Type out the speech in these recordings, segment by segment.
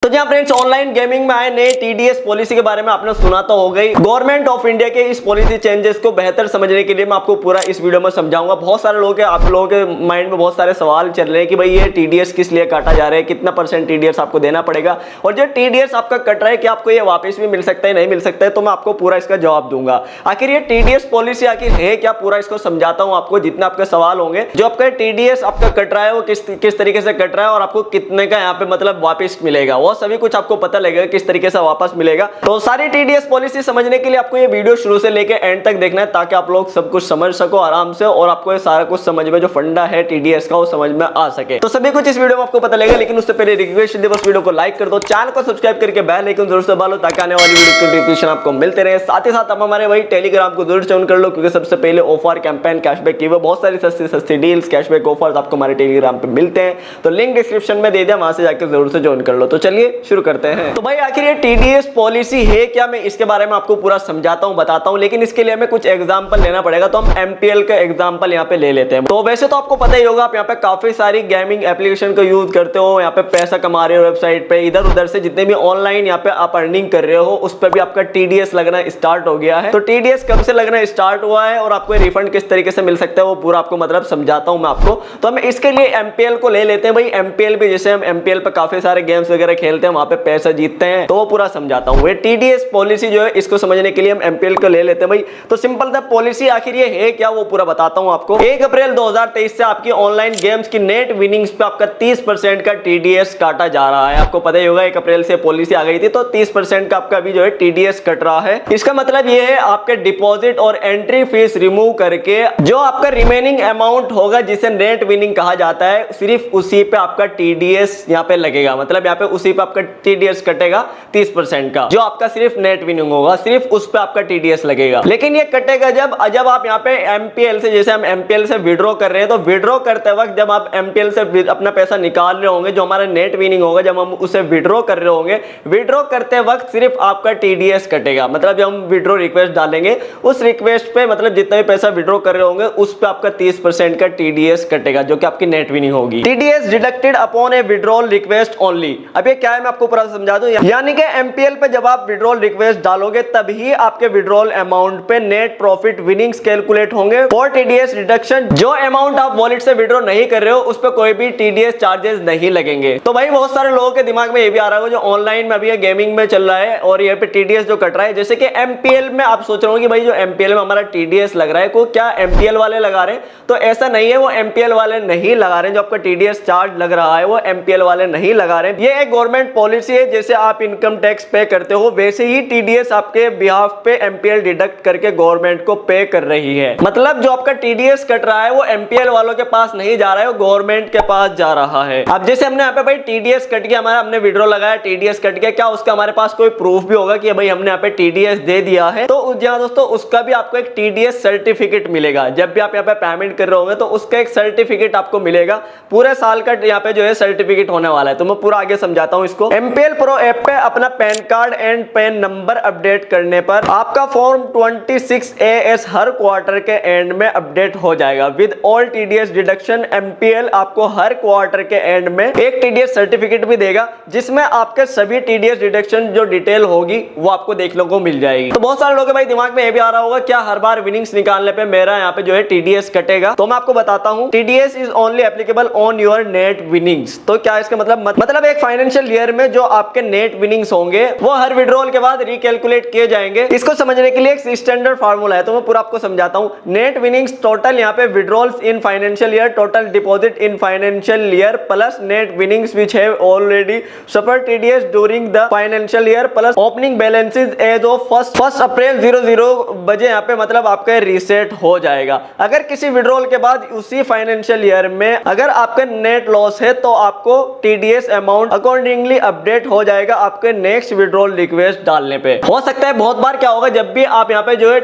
तो जहाँ friends online gaming में आए नए टीडीएस पॉलिसी के बारे में आपने सुना तो हो गई। गवर्नमेंट ऑफ इंडिया के इस पॉलिसी चेंजेस को बेहतर समझने के लिए मैं आपको पूरा इस वीडियो में समझाऊंगा। बहुत सारे लोग आप लोगों के माइंड में बहुत सारे सवाल चल रहे हैं कि भाई ये टीडीएस किस लिए काटा जा रहा है, कितना % टीडीएस आपको देना पड़ेगा, और जो टीडीएस आपका कट रहा है क्या आपको ये वापस भी मिल सकता है नहीं मिल सकता है, तो मैं आपको पूरा इसका जवाब दूंगा। आखिर ये टीडीएस पॉलिसी आखिर है क्या, पूरा इसको समझाता हूँ आपको। जितने आपके सवाल होंगे, जो आपका टीडीएस आपका कट रहा है वो किस तरीके से कट रहा है और आपको कितने का यहाँ पे मतलब वापस मिलेगा, वो सभी कुछ आपको पता लगेगा किस तरीके से वापस मिलेगा। तो सारी टीडीएस पॉलिसी समझने के लिए आपको ये वीडियो शुरू से लेके एंड तक देखना है, ताकि आप लोग सब कुछ समझ सको आराम से, और आपको ये सारा कुछ समझ में जो फंडा है टीडीएस का वो समझ में आ सके। तो सभी कुछ इस वीडियो में आपको पता लगेगा, लेकिन उससे पहले रिक्वेस्ट है बस वीडियो को लाइक कर दो, चैनल को सब्सक्राइब करके बेल आइकन जरूर से दबा लो, ताकि आने वाली वीडियो की नोटिफिकेशन आपको मिलते रहे। साथ ही साथ आप हमारे वही टेलीग्राम को जरूर ज्वाइन कर लो, क्योंकि सबसे पहले ऑफर कैंपेन कैशबैक की बहुत सारी सस्ती डील्स कैशबैक ऑफर्स आपको हमारे टेलीग्राम पे मिलते हैं। तो लिंक डिस्क्रिप्शन में दे दिया, वहां से जाकर जरूर से ज्वाइन कर लो। तो चलिए शुरू करते हैं। तो भाई आखिर ये टीडीएस पॉलिसी है क्या, मैं इसके बारे में आपको पूरा समझाता हूं, बताता हूं, लेकिन इसके लिए हमें कुछ एग्जांपल लेना पड़ेगा। तो हम एमपीएल का एग्जांपल यहां पे ले लेते हैं। तो वैसे तो आपको पता ही होगा, आप यहां पे काफी सारी गेमिंग एप्लीकेशन का यूज करते हो, यहां पे पैसा कमा रहे हो वेबसाइट पे, इधर उधर से जितने भी ऑनलाइन यहां पे आप अर्निंग कर रहे हो, उस पर भी आपका टीडीएस लगना स्टार्ट हो गया है। तो टीडीएस कब से लगना स्टार्ट हुआ है और आपको रिफंड किस तरीके से मिल सकता है, वो पूरा आपको मतलब समझाता हूं मैं आपको। तो हम इसके लिए एमपीएल को ले लेते हैं। भाई एमपीएल भी, जैसे हम एमपीएल पे काफी सारे गेम्स वगैरह खेलते हैं, वहां पे पैसा जीतते हैं, तो वो पूरा समझाता हूं। टीडीएस पॉलिसी जो है, इसको समझने के लिए हम एमपीएल को ले लेते हैं। भाई तो सिंपल था, पॉलिसी आखिर ये है क्या वो पूरा बताता हूं आपको। 1 अप्रैल 2023 से आपकी ऑनलाइन गेम्स की नेट विनिंग्स पे आपका 30% का टीडीएस काटा जा रहा है। आपको पता ही होगा 1 अप्रैल से पॉलिसी आ गई थी, तो 30% का आपका अभी जो है टीडीएस कट रहा है। इसका मतलब ये है, आपके डिपॉजिट और एंट्री फीस रिमूव करके जो आपका रिमेनिंग अमाउंट होगा, जिसे नेट विनिंग कहा जाता है, सिर्फ उसी पे आपका टीडीएस यहाँ पे लगेगा। मतलब यहाँ पे उसी पे आपका टीडीएस कटेगा 30% का, जो आपका सिर्फ नेट विनिंग होगा, सिर्फ उस पे आपका टीडीएस लगेगा। लेकिन ये कटेगा जब आप यहाँ पे एमपीएल से, जैसे हम एमपीएल से विड्रॉ कर रहे हैं, तो विड्रॉ करते वक्त जब आप एमपीएल से अपना पैसा निकाल रहे होंगे, जो हमारा नेट विनिंग होगा, जब हम उसे विड्रॉ कर रहे होंगे, विड्रॉ करते वक्त सिर्फ आपका टीडीएस कटेगा। मतलब जब हम विड्रॉ रिक्वेस्ट डालेंगे, उस रिक्वेस्ट पे मतलब जितना भी पैसा विड्रॉ कर रहे होंगे, उस पे आपका 30% का टीडीएस कटेगा, जो कि आपकी नेट विनिंग होगी। टीडीएस डिडक्टेड अपॉन ए विड्रॉल रिक्वेस्ट ओनली। अब ये क्या है, मैं आपको पूरा समझा दूं। यानी कि एमपीएल पे जब आप विड्रॉल रिक्वेस्ट डालोगे, तभी आपके विड्रॉल अमाउंट पे नेट प्रॉफिट विनिंग्स कैलकुलेट होंगे फॉर टीडीएस डिडक्शन। जो अमाउंट आप वॉलेट से विड्रॉ नहीं कर रहे हो, उस पे कोई भी टीडीएस चार्जेस नहीं लगेंगे। तो भाई बहुत सारे लोगों के दिमाग में ये भी आ रहा है, जो ऑनलाइन में अभी गेमिंग में चल रहा है और ये पे टीडीएस जो कट रहा है, जैसे कि एमपीएल में आप सोच रहे हो कि भाई जो एमपीएल में हमारा टीडीएस लग रहा है, को क्या एमपीएल वाले लगा रहे हैं, तो ऐसा नहीं है, वो एमपीएल वाले नहीं लगा रहे हैं। जो आपका टीडीएस चार्ज लग रहा है, वो एमपीएल वाले नहीं लगा रहे हैं। ये एक गवर्नमेंट पॉलिसी है, जैसे आप इनकम टैक्स पे करते हो, वैसे ही टीडीएस आपके बिहाफ पे एमपीएल डिडक्ट करके गवर्नमेंट को पे कर रही है। मतलब जो आपका टीडीएस कट रहा है, वो एमपीएल वालों के पास नहीं जा रहा है, वो गवर्नमेंट के पास जा रहा है। अब जैसे हमने यहाँ पे भाई टीडीएस कट गया, हमारा हमने विड्रॉ लगाया, टीडीएस कट गया, क्या उसका हमारे पास कोई प्रूफ भी होगा कि भाई हमने यहाँ पे टीडीएस दे दिया है? तो जहाँ दोस्तों उसका भी आपको एक टीडीएस सर्टिफिकेट मिलेगा। जब भी आप यहाँ पे पेमेंट कर रहे होंगे, तो उसका एक सर्टिफिकेट आपको मिलेगा। पूरे साल का यहाँ पे जो है सर्टिफिकेट होने वाला है। तो मैं पूरा आगे समझाता हूँ इसको। एमपीएल प्रो ऐप पे अपना pan card and pan number update करने पर आपका फॉर्म 26AS हर क्वार्टर के एंड में अपडेट हो जाएगा with all TDS deduction. MPL आपको हर क्वार्टर के एंड में एक टीडीएस सर्टिफिकेट भी देगा, जिसमें आपके सभी टीडीएस डिडक्शन जो डिटेल होगी वो आपको देखने को मिल जाएगी। तो बहुत सारे लोगों के भाई दिमाग में ये भी आ रहा होगा, क्या हर बार विनिंग्स निकालने पे मेरा यहाँ पे जो है टीडीएस कटेगा? तो मैं आपको बताता हूँ, TDS is only applicable on your net winnings. तो क्या इसका मतलब एक फाइनेंशियल ईयर में जो आपके नेट विनिंग्स होंगे, वो हर विड्रॉल के बाद रिकैलकुलेट किए जाएंगे। इसको समझने के लिए एक स्टैंडर्ड फार्मूला है, तो मैं पूरा आपको समझाता हूं। नेट विनिंग्स टोटल यहाँ पे withdrawals in financial year, total deposit in financial year, plus net winnings which have already suffered TDS during the financial year, plus opening balances as of 1 April 00 बजे यहाँ पे मतलब आपका रीसेट हो जाएगा। अगर किसी विड्रॉल के बाद उसी फाइनेंशियल ईयर में अगर आपका नेट लॉस है, तो आपको टीडीएस अमाउंट अकॉर्डिंगली अपडेट हो जाएगा आपके नेक्स्ट विड्रॉल रिक्वेस्ट डालने पे। हो सकता है बहुत बार क्या होगा, जब भी आप यहाँ पे जो है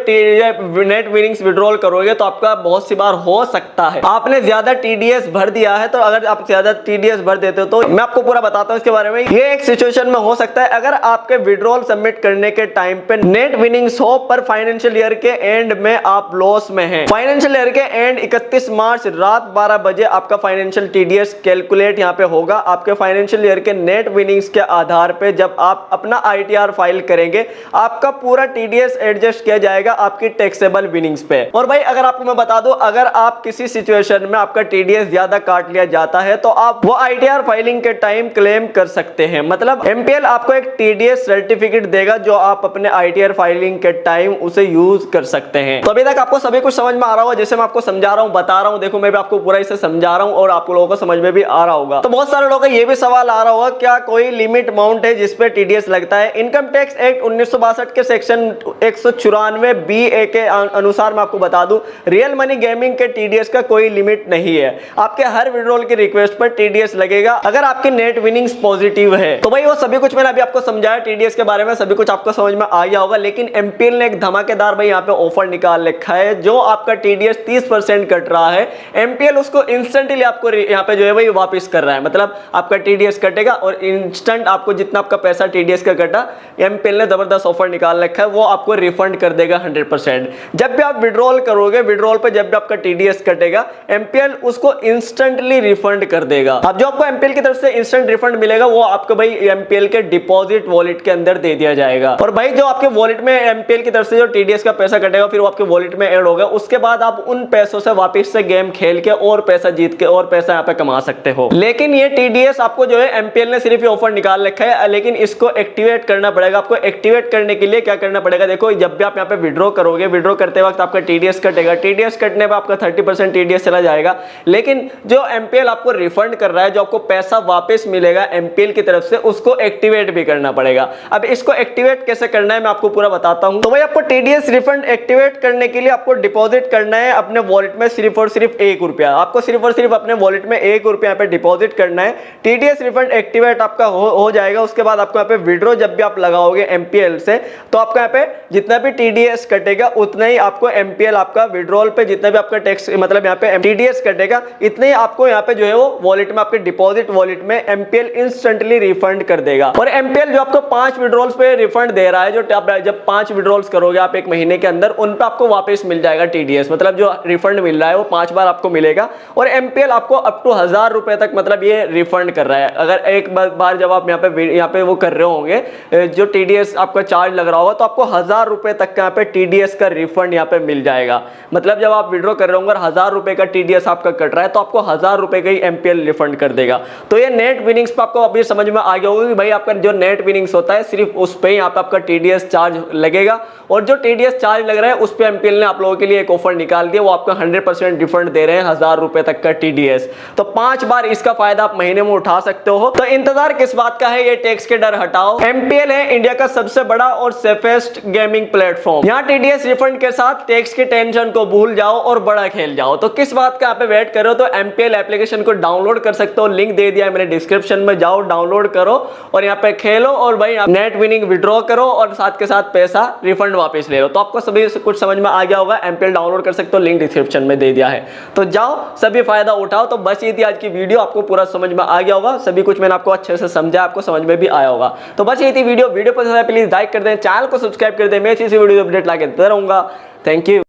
नेट विनिंग्स विड्रॉल करोगे, तो आपका बहुत सी बार हो सकता है आपने ज्यादा टीडीएस भर दिया है। तो अगर आप ज्यादा टीडीएस भर देते हो, तो मैं आपको पूरा बताता हूँ इसके बारे में। ये एक सिचुएशन में हो सकता है, अगर आपके विड्रॉल सबमिट करने के टाइम पे नेट विनिंग्स हो, पर फाइनेंशियल ईयर के एंड में आप लॉस में हैं। फाइनेंशियल ईयर के एंड 31 मार्च रात 12 बजे आपका फाइनेंशियल टीडीएस कैलकुलेट यहाँ पे होगा। आपके फाइनेंशियल ईयर के नेट नेट विनिंग्स के आधार पे जब आप अपना ITR फाइल करेंगे आपका पूरा TDS एडजस्ट किया जाएगा आपकी टैक्सेबल विनिंग्स पे। और भाई अगर आपको मैं बता दूं, अगर आप किसी सिचुएशन में आपका TDS ज्यादा काट लिया जाता है तो आप वो ITR फाइलिंग के टाइम क्लेम कर सकते हैं। मतलब MPL आपको एक TDS सर्टिफिकेट देगा जो आप अपने ITR फाइलिंग के टाइम उसे यूज कर सकते हैं। तो अभी तक आपको सभी कुछ समझ में आ रहा होगा, जैसे मैं आपको समझा रहा हूं, बता रहा हूं। देखो मैं भी आपको पूरा इसे समझा रहा हूं और आप लोगों को समझ में भी आ रहा होगा। तो बहुत सारे लोगों का ये भी सवाल आ रहा होगा, क्या कोई लिमिट अमाउंट है जिसपे TDS लगता है? इनकम टैक्स एक्ट 1962 के सेक्शन 194(b)(a) के अनुसार मैं आपको बता दूं, रियल मनी गेमिंग के TDS का कोई लिमिट नहीं है। आपके हर विड्रॉल की रिक्वेस्ट पर TDS लगेगा अगर आपकी नेट विनिंग्स पॉजिटिव है। तो भाई वो सभी कुछ मैंने अभी आपको समझाया TDS के बारे में, सभी कुछ आपको समझ में आ गया होगा। लेकिन MPL ने एक धमाकेदार भाई यहाँ पे ऑफर निकाल रखा है, जो आपका TDS 30% कट रहा है, MPL उसको इंस्टेंटली आपको यहाँ पे जो है भाई वापस कर रहा है। मतलब आपका TDS कटेगा और इंस्टेंट आपको जितना आपका पैसा TDS का कटा, MPL ने जबरदस्त ऑफर निकाल रखा है, वो आपको रिफंड कर देगा 100%। जब भी आप विड्रॉल करोगे, विड्रॉल पे जब भी आपका TDS कटेगा, MPL उसको इंस्टेंटली रिफंड कर देगा। अब जो आपको MPL की तरफ से इंस्टेंट रिफंड मिलेगा वो आपको भाई MPL के डिपॉजिट वॉलेट के अंदर दे दिया जाएगा। और भाई जो आपके वॉलेट में MPL की तरफ से जो TDS का पैसा कटेगा फिर वो आपके वॉलेट में ऐड होगा। उसके बाद आप उन पैसों से वापस से गेम खेल के और पैसा जीत के और पैसा यहाँ पे कमा सकते हो। लेकिन ये TDS आपको जो है MPL ने सिर्फ ये ऑफर निकाल रखा है, लेकिन इसको एक्टिवेट करना पड़ेगा। आपको एक्टिवेट करने के लिए क्या करना पड़ेगा? देखो जब भी आप यहाँ पे विड्रॉ करोगे, विड्रॉ करते वक्त आपका TDS कटेगा, TDS कटने पर आपका 30% TDS चला जाएगा। लेकिन जो MPL आपको रिफंड कर रहा है, जो आपको पैसा वापस मिलेगा MPL की तरफ से, उसको एक्टिवेट भी करना पड़ेगा। अब इसको एक्टिवेट कैसे करना है मैं आपको पूरा बताता हूं। तो भाई आपको TDS रिफंड एक्टिवेट करने के लिए आपको डिपॉजिट करना है अपने वॉलेट में सिर्फ और सिर्फ 1 रुपया। आपको सिर्फ और सिर्फ अपने वॉलेट में 1 रुपया पे डिपॉजिट करना है। TDS रिफंड एक्टिवेट आपका हो जाएगा। उसके बाद आपको यहाँ पे विड्रॉ जब भी आप लगाओगे MPL से, तो आपका यहाँ पे जितना भी TDS कटेगा उतना ही आपको MPL आपका विड्रॉल पे जितना भी आपका टैक्स मतलब यहाँ पे TDS कटेगा, इतने ही आपको यहाँ पे जो है वो वॉलेट में आपके डिपॉजिट वॉलेट में MPL इंस्टेंटली रिफंड कर देगा। और MPL जो आपको 5 विड्रॉल्स पे रिफंड दे रहा है, जो जब 5 विड्रॉल्स करोगे आप 1 महीने के अंदर, उन पे आपको वापस मिल जाएगा TDS। मतलब जो रिफंड मिल रहा है वो 5 बार आपको मिलेगा। और MPL आपको अप टू 1000 रुपए तक मतलब ये रिफंड कर रहा है। अगर एक बार जब आप यहाँ पे वो कर रहे होंगे, जो TDS आपका चार्ज लग रहा होगा, तो आपको 1000 रुपए तक का यहाँ पे TDS का रिफंड यहाँ पे मिल जाएगा। मतलब जब आप विड्रॉ कर रहे होंगे और 1000 रुपए का TDS आपका कट रहा है, तो आपको 1000 रुपए का ही MPL रिफंड कर देगा। तो ये नेट विनिंग्स पे आपको अभी समझ में आ गया होगा कि भाई आपका जो नेट विनिंग्स होता है सिर्फ उस पे यहाँ पे आपका TDS चार्ज लगेगा। और जो TDS चार्ज लग रहा है उस पे MPL ने आप लोगों के लिए एक ऑफर निकाल दिया, वो आपको 100% रिफंड दे रहे हैं 1000 रुपए तक का TDS। तो 5 बार इसका फायदा आप महीने में उठा सकते हो। तो इंतजार किस बात का है? ये टैक्स के डर हटाओ। MPL है इंडिया का सबसे बड़ा और सेफेस्ट गेमिंग प्लेटफॉर्म। यहाँ TDS रिफंड के साथ टैक्स की टेंशन को भूल जाओ और बड़ा खेल जाओ। तो किस बात का यहाँ पे वेट करो? तो MPL एप्लीकेशन को डाउनलोड कर सकते हो, लिंक दे दिया है मैंने डिस्क्रिप्शन में, जाओ डाउनलोड करो और यहाँ पे खेलो और भाई नेट विनिंग विड्रॉ करो और साथ के साथ पैसा रिफंड वापस ले लो। तो आपको सभी कुछ समझ में आ गया होगा। MPL डाउनलोड कर सकते हो, लिंक डिस्क्रिप्शन में दे दिया है। तो जाओ सभी फायदा उठाओ। तो बस ये थी आज की वीडियो, आपको पूरा समझ में आ गया होगा, सभी कुछ मैंने आपको अच्छे से समझा, आपको समझ में भी आया होगा। तो बस ये थी वीडियो पसंद है प्लीज लाइक कर दें, चैनल को सब्सक्राइब कर दें। मैं इसी वीडियो अपडेट लाके देता रहूंगा। Thank you.